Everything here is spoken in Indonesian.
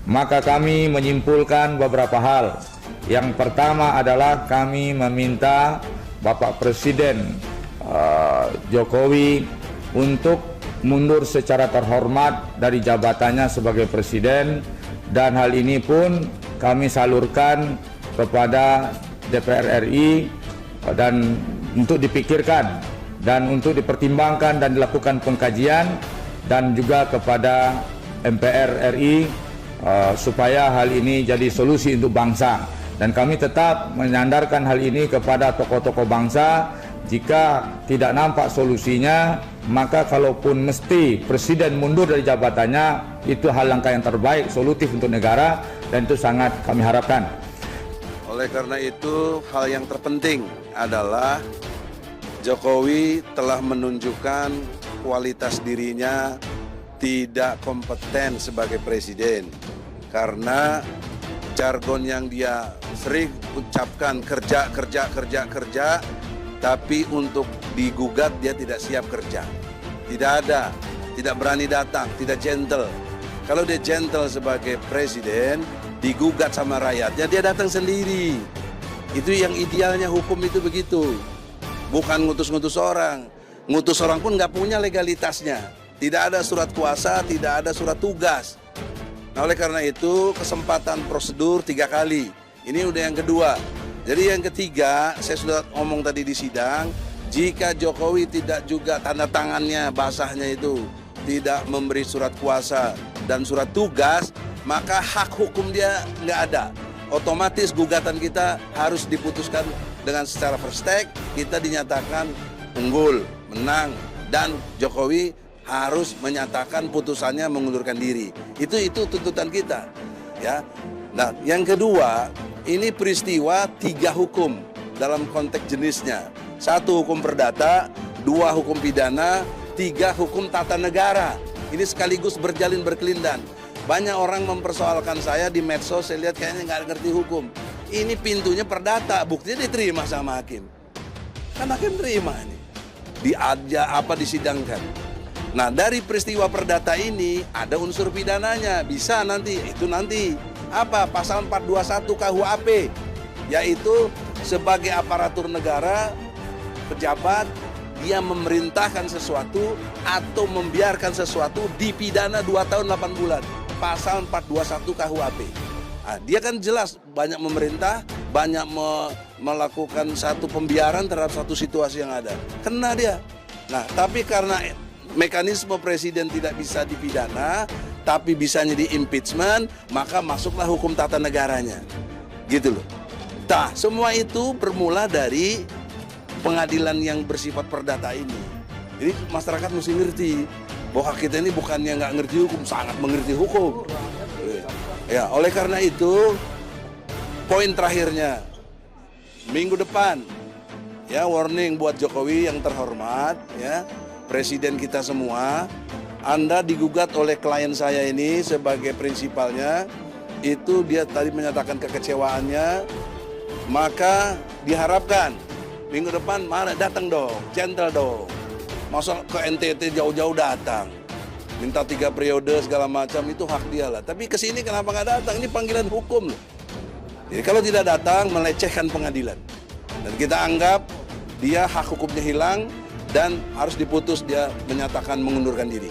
maka kami menyimpulkan beberapa hal. Yang pertama adalah kami meminta Bapak Presiden Jokowi untuk mundur secara terhormat dari jabatannya sebagai Presiden, dan hal ini pun kami salurkan kepada DPR RI dan untuk dipikirkan dan untuk dipertimbangkan dan dilakukan pengkajian, dan juga kepada MPR RI supaya hal ini jadi solusi untuk bangsa. Dan kami tetap menyandarkan hal ini kepada tokoh-tokoh bangsa. Jika tidak nampak solusinya, maka kalaupun mesti Presiden mundur dari jabatannya, itu hal langkah yang terbaik, solutif untuk negara, dan itu sangat kami harapkan. Oleh karena itu, hal yang terpenting adalah Jokowi telah menunjukkan kualitas dirinya tidak kompeten sebagai presiden, karena jargon yang dia sering ucapkan kerja, tapi untuk digugat dia tidak siap kerja. Tidak ada, tidak berani datang, tidak gentle. Kalau dia gentle sebagai presiden, digugat sama rakyatnya, dia datang sendiri. Itu yang idealnya, hukum itu begitu. Bukan ngutus-ngutus orang. Ngutus orang pun nggak punya legalitasnya. Tidak ada surat kuasa, tidak ada surat tugas. Nah, oleh karena itu kesempatan prosedur 3 kali. Ini udah yang kedua. Jadi yang ketiga, saya sudah ngomong tadi di sidang, jika Jokowi tidak juga tanda tangannya, basahnya itu, tidak memberi surat kuasa dan surat tugas, maka hak hukum dia nggak ada. Otomatis gugatan kita harus diputuskan dengan secara first take, kita dinyatakan unggul, menang, dan Jokowi harus menyatakan putusannya mengundurkan diri. Itu tuntutan kita, ya. Nah, yang kedua, ini peristiwa 3 hukum dalam konteks jenisnya. 1 hukum perdata, 2 hukum pidana, 3 hukum tata negara. Ini sekaligus berjalin berkelindan. Banyak orang mempersoalkan saya di medsos, saya lihat kayaknya nggak ngerti hukum. Ini pintunya perdata, buktinya diterima sama hakim. Kan hakim terima ini. Disidangkan. Nah, dari peristiwa perdata ini ada unsur pidananya, bisa nanti, itu nanti. Apa? Pasal 421 KUHP, yaitu sebagai aparatur negara, pejabat, dia memerintahkan sesuatu atau membiarkan sesuatu dipidana 2 tahun 8 bulan. Pasal 421 KUHP. Nah, dia kan jelas banyak memerintah, banyak melakukan satu pembiaran terhadap satu situasi yang ada. Kena dia. Nah, tapi karena mekanisme presiden tidak bisa dipidana, tapi bisanya di impeachment, maka masuklah hukum tata negaranya. Gitu loh. Nah, semua itu bermula dari pengadilan yang bersifat perdata ini. Jadi masyarakat mesti ngerti bahwa kita ini bukannya nggak ngerti hukum, sangat mengerti hukum. Ya, oleh karena itu, poin terakhirnya, minggu depan, ya, warning buat Jokowi yang terhormat, ya, Presiden kita semua, Anda digugat oleh klien saya ini sebagai prinsipalnya, itu dia tadi menyatakan kekecewaannya, maka diharapkan minggu depan mana datang dong, gentle dong. Masa ke NTT jauh-jauh datang, minta 3 periode segala macam, itu hak dia lah. Tapi ke sini kenapa nggak datang? Ini panggilan hukum loh. Jadi kalau tidak datang, melecehkan pengadilan. Dan kita anggap dia hak hukumnya hilang, dan harus diputus dia menyatakan mengundurkan diri.